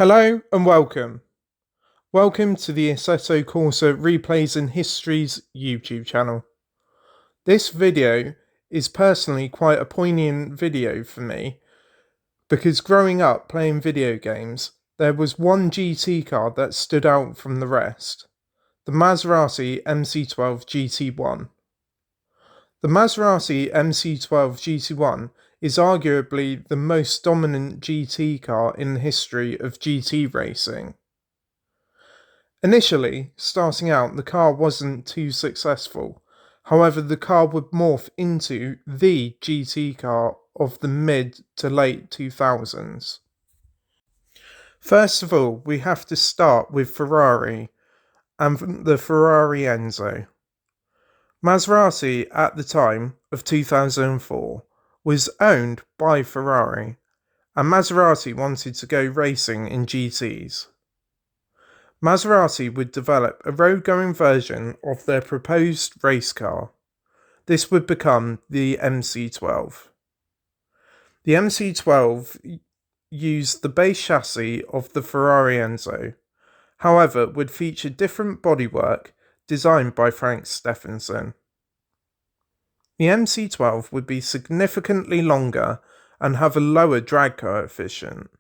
Hello and welcome. Welcome to the Assetto Corsa Replays and Histories YouTube channel. This video is personally quite a poignant video for me because growing up playing video games, there was one GT car that stood out from the rest, the Maserati MC12 GT1. The Maserati MC12 GT1 is arguably the most dominant GT car in the history of GT racing. Initially, starting out, the car wasn't too successful. However, the car would morph into the GT car of the mid to late 2000s. First of all, we have to start with Ferrari and the Ferrari Enzo. Maserati at the time of 2004 was owned by Ferrari, and Maserati wanted to go racing in GTs. Maserati would develop a road-going version of their proposed race car. This would become the MC12. The MC12 used the base chassis of the Ferrari Enzo, however would feature different bodywork designed by Frank Stephenson. The MC12 would be significantly longer and have a lower drag coefficient.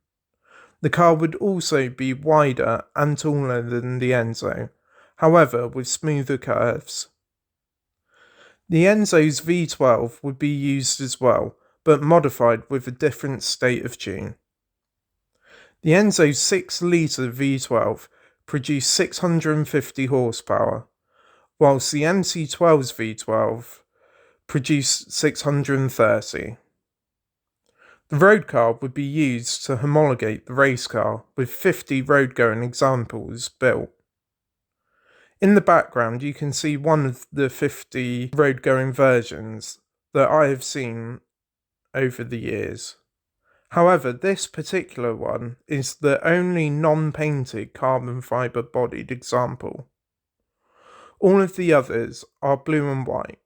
The car would also be wider and taller than the Enzo, however with smoother curves. The Enzo's V12 would be used as well, but modified with a different state of tune. The Enzo's 6-litre V12 produced 650 horsepower, whilst the MC12's V12 produced 630. The road car would be used to homologate the race car, with 50 road-going examples built. In the background you can see one of the 50 road-going versions that I have seen over the years. However, this particular one is the only non-painted carbon fibre bodied example. All of the others are blue and white.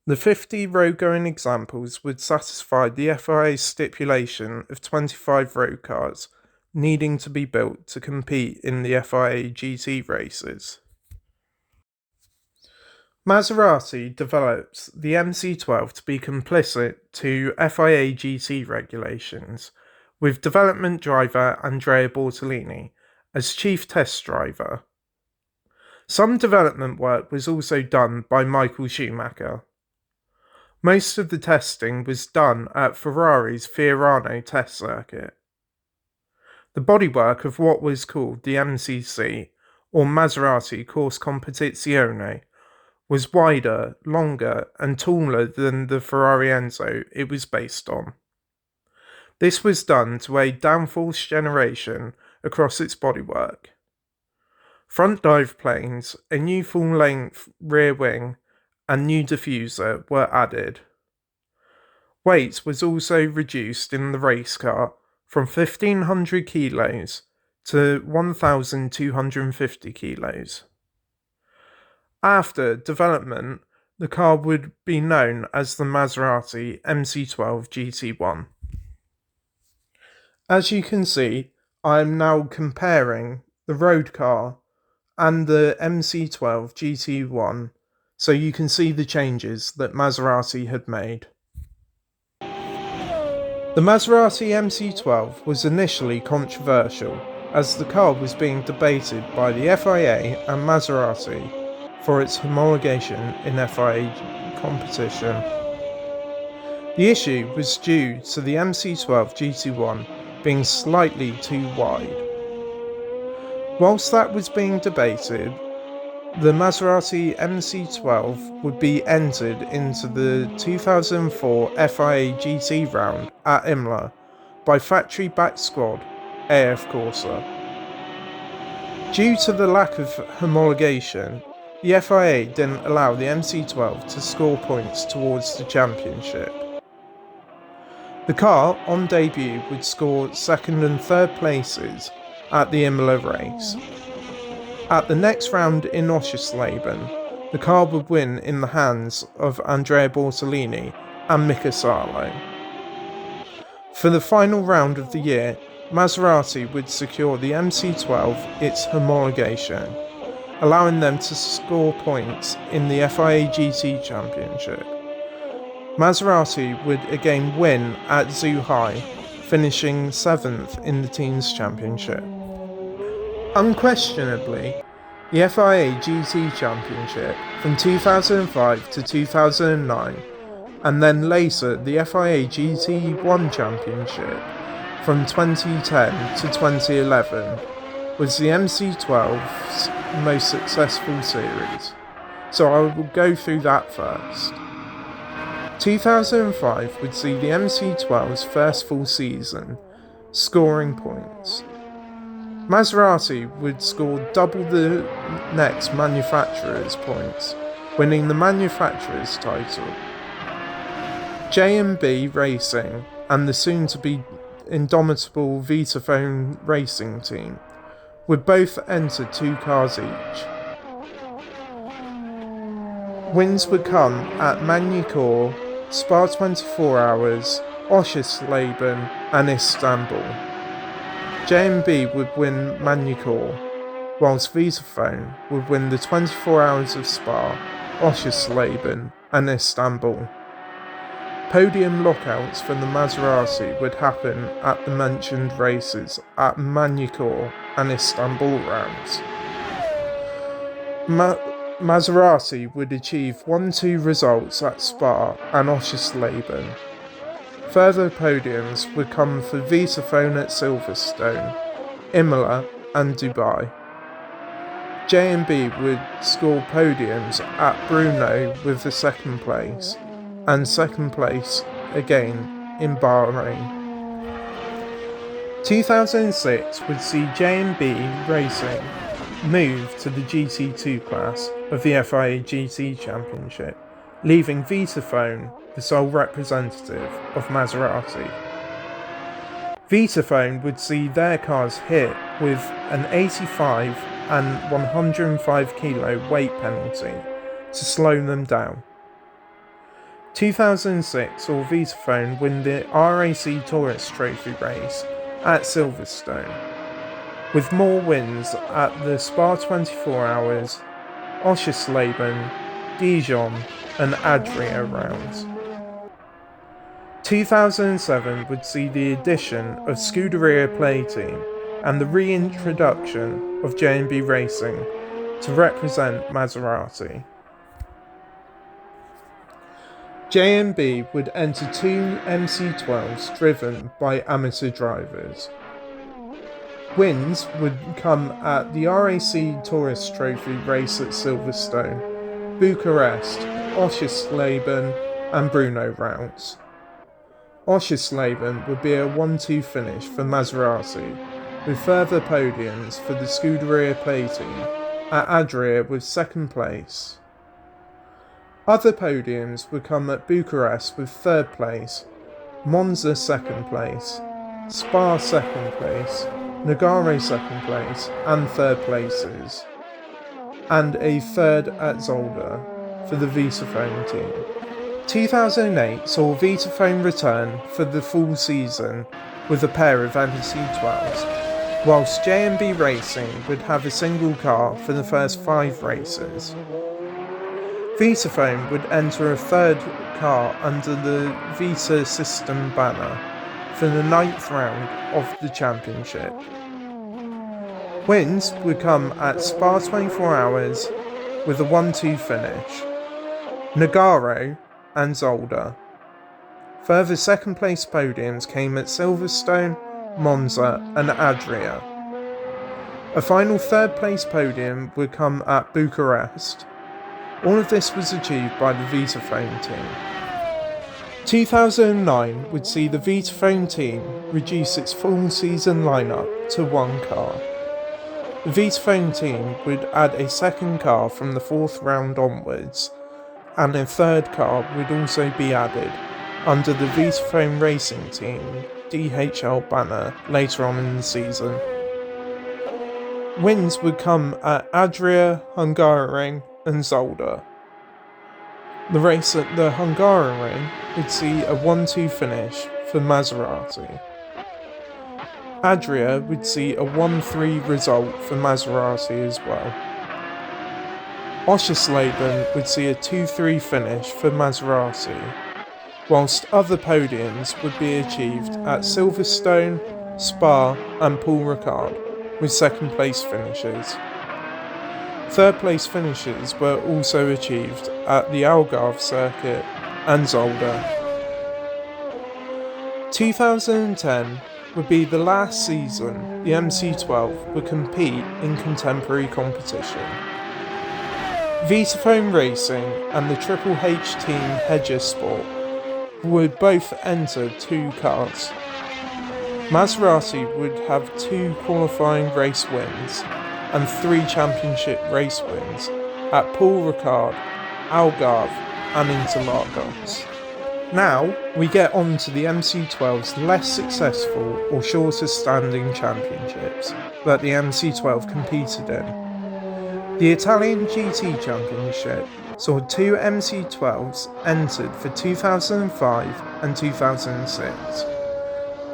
The 50 road-going examples would satisfy the FIA's stipulation of 25 road cars needing to be built to compete in the FIA GT races. Maserati developed the MC12 to be complicit to FIA GT regulations, with development driver Andrea Bortolini as chief test driver. Some development work was also done by Michael Schumacher. Most of the testing was done at Ferrari's Fiorano test circuit. The bodywork of what was called the MCC, or Maserati Corsa Competizione, was wider, longer and taller than the Ferrari Enzo it was based on. This was done to aid downforce generation across its bodywork. Front dive planes, a new full-length rear wing and new diffuser were added. Weight was also reduced in the race car from 1,500 kilos to 1,250 kilos. After development, the car would be known as the Maserati MC12 GT1. As you can see, I am now comparing the road car and the MC12 GT1, so you can see the changes that Maserati had made. The Maserati MC12 was initially controversial, as the car was being debated by the FIA and Maserati for its homologation in FIA competition. The issue was due to the MC12 GT1 being slightly too wide. Whilst that was being debated, the Maserati MC12 would be entered into the 2004 FIA GT round at Imola by factory-backed squad AF Corsa. Due to the lack of homologation, the FIA didn't allow the MC12 to score points towards the championship. The car, on debut, would score second and third places at the Imola race. At the next round in Oschersleben, the car would win in the hands of Andrea Bortolini and Mika Salo. For the final round of the year, Maserati would secure the MC12 its homologation, allowing them to score points in the FIA GT Championship. Maserati would again win at Zhuhai, finishing 7th in the Teams Championship. Unquestionably, the FIA GT Championship from 2005 to 2009, and then later the FIA GT1 Championship from 2010 to 2011, was the MC12's most successful series, so I will go through that first. 2005 would see the MC12's first full season, scoring points. Maserati would score double the next manufacturer's points, winning the manufacturer's title. J&B Racing and the soon-to-be indomitable VlQUTayZ racing team would both enter 2 cars each. Wins would come at Magny-Cours, Spa 24 Hours, Oschersleben and Istanbul. J&B would win Magny-Cours, whilst VlQUTayZ would win the 24 Hours of Spa, Oschersleben and Istanbul. Podium lockouts for the Maserati would happen at the mentioned races at Magny-Cours and Istanbul rounds. Maserati would achieve 1-2 results at Spa and Oschersleben. Further podiums would come for VlQUTayZ at Silverstone, Imola and Dubai. J&B would score podiums at Brno with the 2nd place, and 2nd place again in Bahrain. 2006 would see J&B Racing move to the GT2 class of the FIA GT Championship, leaving VlQUTayZ the sole representative of Maserati. VlQUTayZ would see their cars hit with an 85 and 105 kilo weight penalty to slow them down. 2006 saw VlQUTayZ win the RAC Tourist Trophy race at Silverstone, with more wins at the Spa 24 Hours, Oschersleben, Dijon and Adria rounds. 2007 would see the addition of Scuderia Play Team and the reintroduction of J&B Racing to represent Maserati. J&B would enter 2 MC12s driven by amateur drivers. Wins would come at the RAC Tourist Trophy race at Silverstone, Bucharest, Oschersleben and Brno rounds. Oschersleben would be a 1-2 finish for Maserati, with further podiums for the Scuderia Play Team, at Adria with 2nd place. Other podiums would come at Bucharest with 3rd place, Monza 2nd place, Spa 2nd place, Nogaro 2nd place and 3rd places, and a 3rd at Zolder for the VlQUTayZ team. 2008 saw VlQUTayZ return for the full season with a pair of MC12s, whilst J&B Racing would have a single car for the first 5 races. VlQUTayZ would enter a 3rd car under the Vita System banner for the 9th round of the championship. Wins would come at Spa 24 Hours with a 1-2 finish, Nogaro and Zolder. Further 2nd place podiums came at Silverstone, Monza and Adria. A final 3rd place podium would come at Bucharest. All of this was achieved by the VlQUTayZ team. 2009 would see the VlQUTayZ team reduce its full season lineup to 1 car. The VlQUTayZ team would add a 2nd car from the 4th round onwards, and a 3rd car would also be added under the VlQUTayZ Racing Team DHL banner later on in the season. Wins would come at Adria, Hungaroring and Zolder. The race at the Hungaroring would see a 1-2 finish for Maserati. Adria would see a 1-3 result for Maserati as well. Oschersleben would see a 2-3 finish for Maserati, whilst other podiums would be achieved at Silverstone, Spa and Paul Ricard, with second place finishes. Third place finishes were also achieved at the Algarve circuit and Zolder. 2010 would be the last season the MC12 would compete in contemporary competition. Vitaphone Racing and the Triple H team Hedger Sport would both enter 2 cars. Maserati would have 2 qualifying race wins and 3 championship race wins at Paul Ricard, Algarve and Interlagos. Now we get on to the MC12's less successful or shorter standing championships that the MC12 competed in. The Italian GT Championship saw 2 MC12s entered for 2005 and 2006.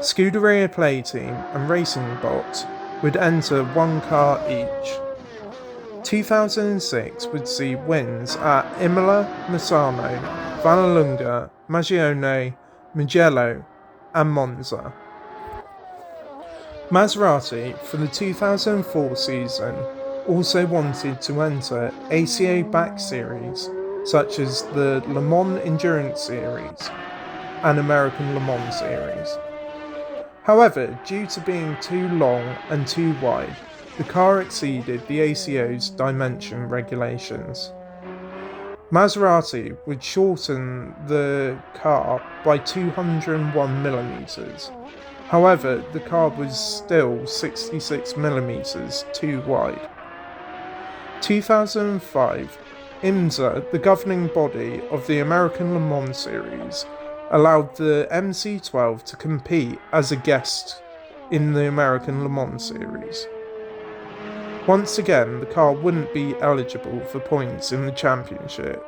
Scuderia Play Team and Racing Box would enter 1 car each. 2006 would see wins at Imola, Misano, Vallelunga, Magione, Mugello and Monza. Maserati for the 2004 season also wanted to enter ACA back series such as the Le Mans Endurance Series and American Le Mans Series. However, due to being too long and too wide, the car exceeded the ACO's dimension regulations. Maserati would shorten the car by 201mm. However, the car was still 66mm too wide. 2005, IMSA, the governing body of the American Le Mans Series, allowed the MC12 to compete as a guest in the American Le Mans Series. Once again, the car wouldn't be eligible for points in the championship.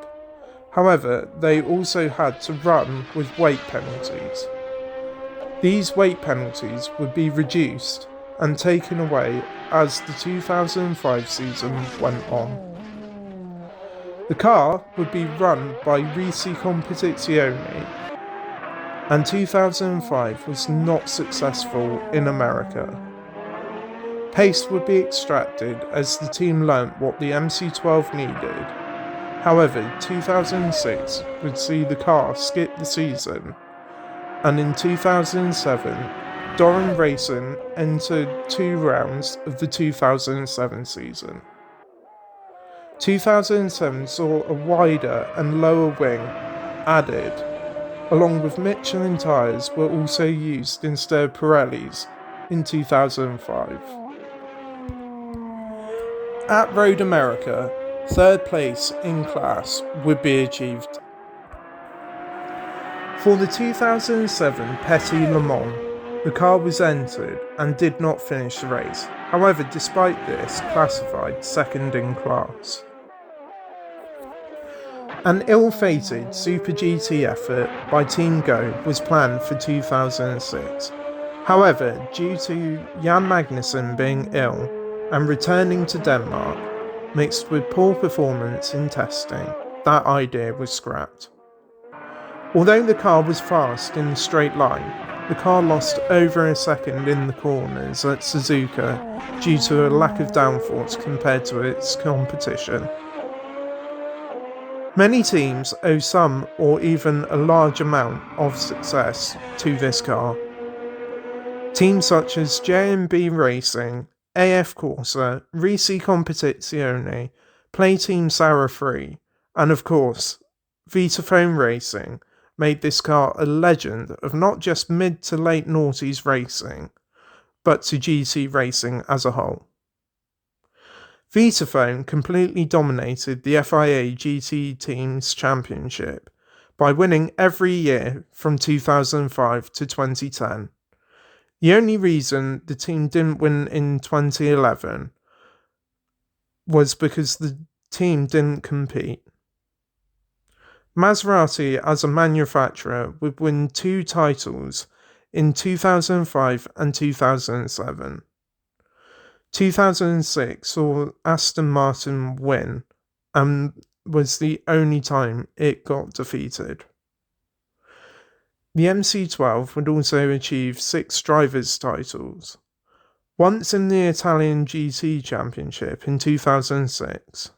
However, they also had to run with weight penalties. These weight penalties would be reduced and taken away as the 2005 season went on. The car would be run by Risi Competizione, and 2005 was not successful in America. Pace would be extracted as the team learnt what the MC12 needed. However, 2006 would see the car skip the season, and in 2007, Doran Racing entered 2 rounds of the 2007 season. 2007 saw a wider and lower wing added, along with Michelin tyres were also used instead of Pirellis in 2005. At Road America, 3rd place in class would be achieved. For the 2007 Petit Le Mans, the car was entered and did not finish the race, however despite this classified 2nd in class. An ill-fated Super GT effort by Team Go was planned for 2006. However, due to Jan Magnussen being ill and returning to Denmark, mixed with poor performance in testing, that idea was scrapped. Although the car was fast in the straight line, the car lost over a second in the corners at Suzuka due to a lack of downforce compared to its competition. Many teams owe some or even a large amount of success to this car. Teams such as JMB Racing, AF Corsa, Risi Competizione, Play Team Sarah Free, and of course, Vitaphone Racing made this car a legend of not just mid to late noughties racing, but to GT racing as a whole. Vitaphone completely dominated the FIA GT Teams Championship by winning every year from 2005 to 2010. The only reason the team didn't win in 2011 was because the team didn't compete. Maserati as a manufacturer would win 2 titles in 2005 and 2007. 2006 saw Aston Martin win and was the only time it got defeated. The MC12 would also achieve 6 drivers' titles, once in the Italian GT Championship in 2006,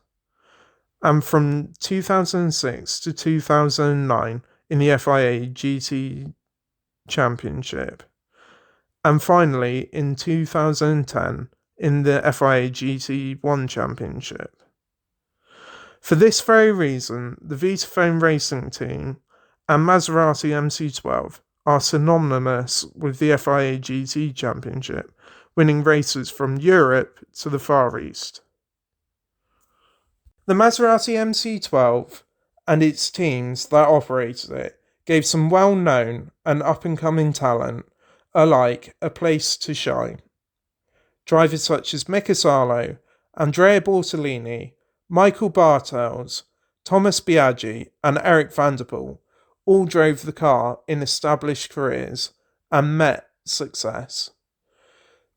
and from 2006 to 2009 in the FIA GT Championship, and finally in 2010 in the FIA GT1 Championship. For this very reason, the VlQUTayZ racing team and Maserati MC12 are synonymous with the FIA GT Championship, winning races from Europe to the Far East. The Maserati MC12 and its teams that operated it gave some well-known and up-and-coming talent alike a place to shine. Drivers such as Mika Salo, Andrea Bortolini, Michael Bartels, Thomas Biaggi and Eric van der Poel all drove the car in established careers and met success.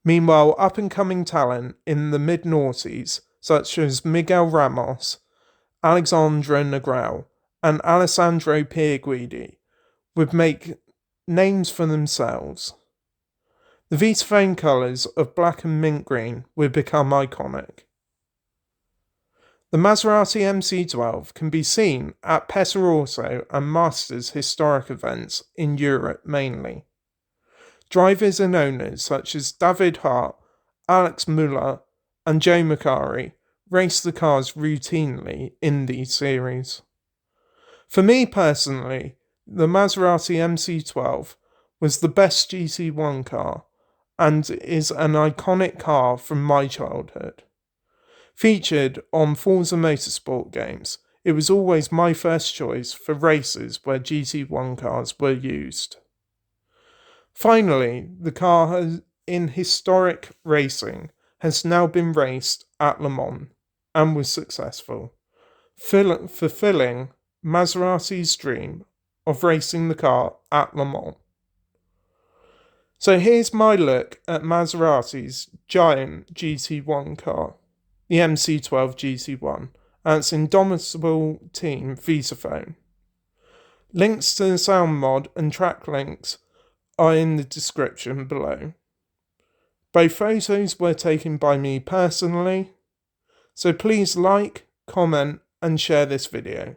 Meanwhile, up-and-coming talent in the mid-noughties such as Miguel Ramos, Alexandre Negrão and Alessandro Pierguidi would make names for themselves. The VlQUTayZ colours of black and mint green would become iconic. The Maserati MC12 can be seen at Pesaro and Masters historic events in Europe mainly. Drivers and owners such as David Hart, Alex Müller and Joe Macari race the cars routinely in these series. For me personally, the Maserati MC12 was the best GT1 car and is an iconic car from my childhood. Featured on Forza Motorsport games, it was always my first choice for races where GT1 cars were used. Finally, the car in historic racing has now been raced at Le Mans and was successful, fulfilling Maserati's dream of racing the car at Le Mans. So here's my look at Maserati's giant GT1 car, the MC12 GT1, and its indomitable team VlQUTayZ. Links to the sound mod and track links are in the description below. Both photos were taken by me personally, so please like, comment and share this video.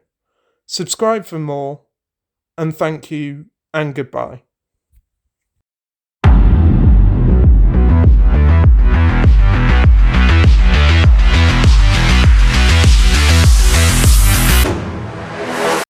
Subscribe for more, and thank you and goodbye.